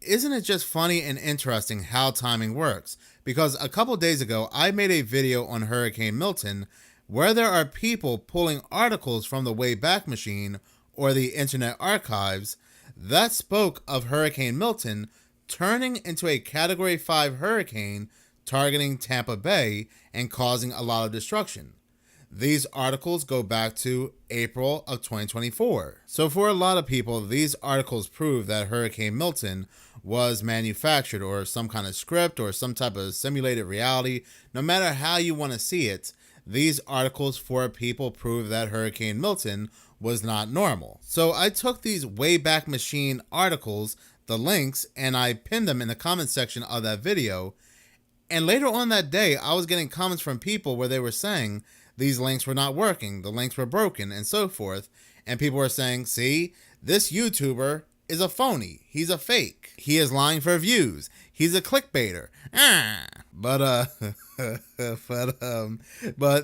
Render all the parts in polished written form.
isn't it just funny and interesting how timing works? Because a couple days ago, I made a video on Hurricane Milton where there are people pulling articles from the Wayback Machine or the Internet Archives that spoke of Hurricane Milton turning into a Category 5 hurricane targeting Tampa Bay and causing a lot of destruction. These articles go back to April of 2024. So for a lot of people, these articles prove that Hurricane Milton was manufactured or some kind of script or some type of simulated reality. No matter how you want to see it, these articles for people prove that Hurricane Milton was not normal. So I took these Wayback Machine articles, the links, and I pinned them in the comment section of that video. And later on that day, I was getting comments from people where they were saying these links were not working, the links were broken, and so forth. And people were saying, see, this YouTuber is a phony. He's a fake. He is lying for views. He's a clickbaiter. But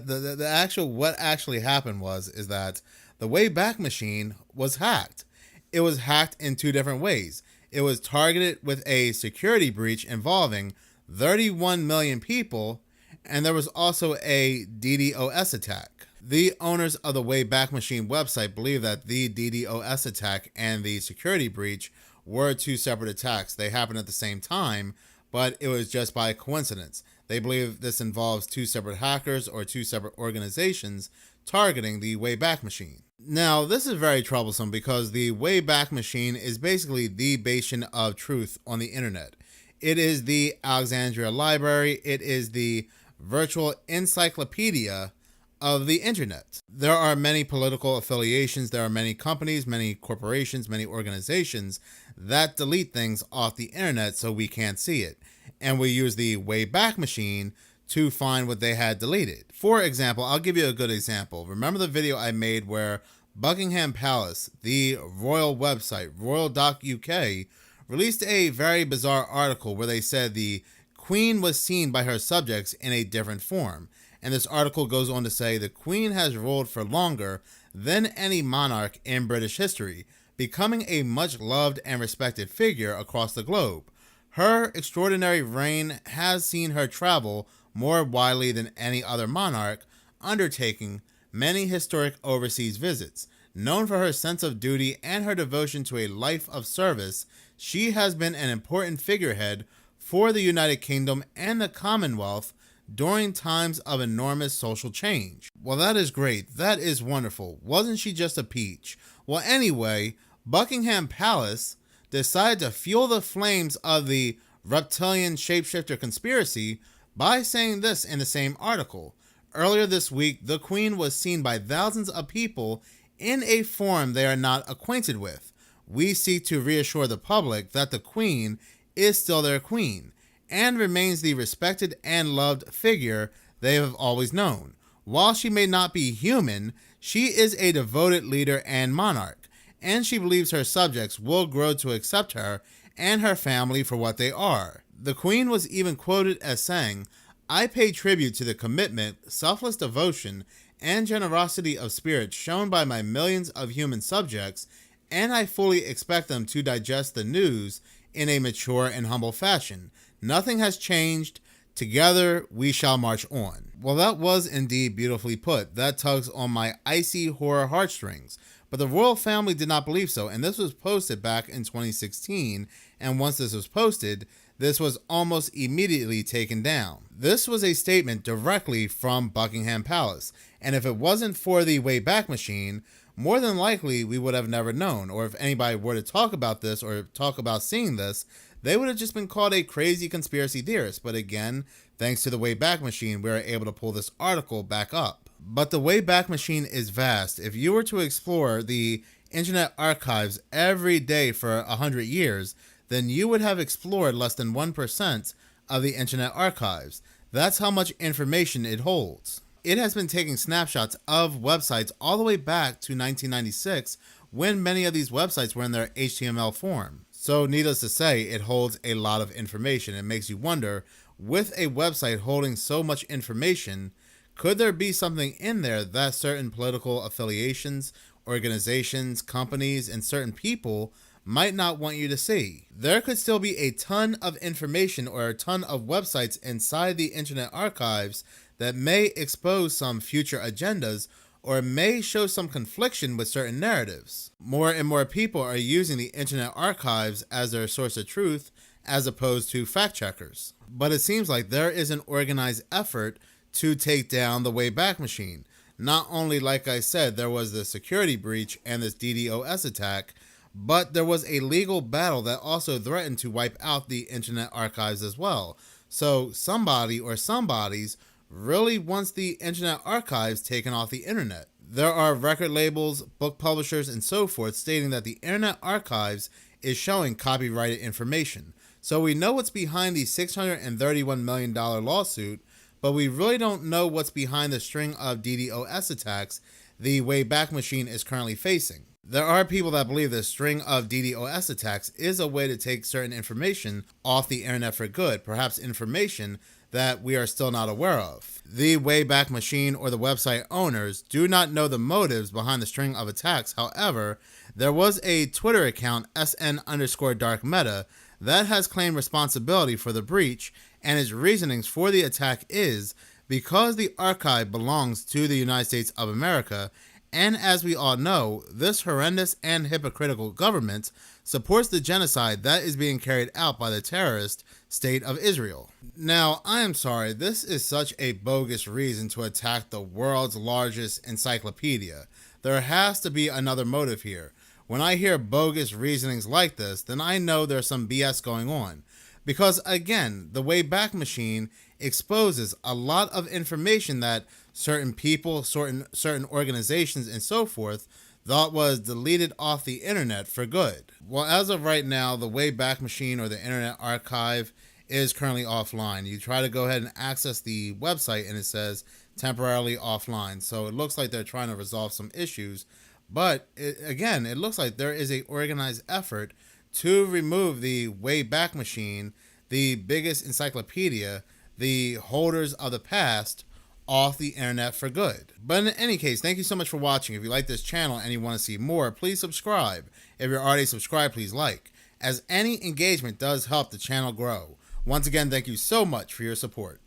the actual, what actually happened is that the Wayback Machine was hacked. It was hacked in two different ways. It was targeted with a security breach involving 31 million people, and there was also a DDoS attack. The owners of the Wayback Machine website believe that the DDoS attack and the security breach were two separate attacks. They happened at the same time, but it was just by coincidence. They believe this involves two separate hackers or two separate organizations targeting the Wayback Machine. Now, this is very troublesome because the Wayback Machine is basically the bastion of truth on the internet. It is the Alexandria Library. It is the virtual encyclopedia of the internet. There are many political affiliations. There are many companies, many corporations, many organizations that delete things off the internet so we can't see it. And we use the Wayback Machine to find what they had deleted. For example, I'll give you a good example. Remember the video I made where Buckingham Palace, the royal website, royal.uk, released a very bizarre article where they said the Queen was seen by her subjects in a different form. And this article goes on to say the Queen has ruled for longer than any monarch in British history, becoming a much loved and respected figure across the globe. Her extraordinary reign has seen her travel more widely than any other monarch, undertaking many historic overseas visits. Known for her sense of duty and her devotion to a life of service, she has been an important figurehead for the United Kingdom and the Commonwealth during times of enormous social change. Well, that is great. That is wonderful. Wasn't she just a peach? Well, anyway, Buckingham Palace decided to fuel the flames of the reptilian shapeshifter conspiracy by saying this in the same article. Earlier this week, the Queen was seen by thousands of people in a form they are not acquainted with. We seek to reassure the public that the Queen is still their queen and remains the respected and loved figure they have always known. While she may not be human, she is a devoted leader and monarch, and she believes her subjects will grow to accept her and her family for what they are. The Queen was even quoted as saying, "I pay tribute to the commitment, selfless devotion, and generosity of spirit shown by my millions of human subjects, and I fully expect them to digest the news in a mature and humble fashion. Nothing has changed. Together we shall march on." Well, that was indeed beautifully put. That tugs on my icy horror heartstrings. But the royal family did not believe so, and this was posted back in 2016, and once this was posted, this was almost immediately taken down. This was a statement directly from Buckingham Palace, and if it wasn't for the Wayback Machine, more than likely we would have never known, or if anybody were to talk about this or talk about seeing this, they would have just been called a crazy conspiracy theorist. But again, thanks to the Wayback Machine, we were able to pull this article back up. But the Wayback Machine is vast. If you were to explore the Internet Archives every day for 100 years, then you would have explored less than 1% of the Internet Archives. That's how much information it holds. It has been taking snapshots of websites all the way back to 1996, when many of these websites were in their HTML form. So needless to say, it holds a lot of information. It makes you wonder, with a website holding so much information, could there be something in there that certain political affiliations, organizations, companies, and certain people might not want you to see. There could still be a ton of information or a ton of websites inside the Internet Archives that may expose some future agendas or may show some confliction with certain narratives. More and more people are using the Internet Archives as their source of truth as opposed to fact checkers. But it seems like there is an organized effort to take down the Wayback Machine. Not only, like I said, there was the security breach and this DDoS attack, but there was a legal battle that also threatened to wipe out the Internet Archives as well. So somebody or somebodies really wants the Internet Archives taken off the internet. There are record labels, book publishers, and so forth stating that the Internet Archives is showing copyrighted information. So we know what's behind the $631 million lawsuit, but we really don't know what's behind the string of DDoS attacks the Wayback Machine is currently facing. There are people that believe the string of DDoS attacks is a way to take certain information off the internet for good, perhaps information that we are still not aware of. The Wayback Machine or the website owners do not know the motives behind the string of attacks. However, there was a Twitter account, SN_dark_meta, that has claimed responsibility for the breach, and its reasonings for the attack is because the archive belongs to the United States of America, and as we all know, this horrendous and hypocritical government supports the genocide that is being carried out by the terrorist state of Israel. Now, I am sorry, this is such a bogus reason to attack the world's largest encyclopedia. There has to be another motive here. When I hear bogus reasonings like this, then I know there's some BS going on. Because again, the Wayback Machine exposes a lot of information that certain people, certain organizations, and so forth thought was deleted off the internet for good. Well, as of right now, the Wayback Machine or the Internet Archive is currently offline. You try to go ahead and access the website and it says temporarily offline. So it looks like they're trying to resolve some issues. But it looks like there is a organized effort to remove the Wayback Machine, the biggest encyclopedia, the holders of the past, off the internet for good. But in any case, thank you so much for watching. If you like this channel and you want to see more, please subscribe. If you're already subscribed, please like, as any engagement does help the channel grow. Once again, thank you so much for your support.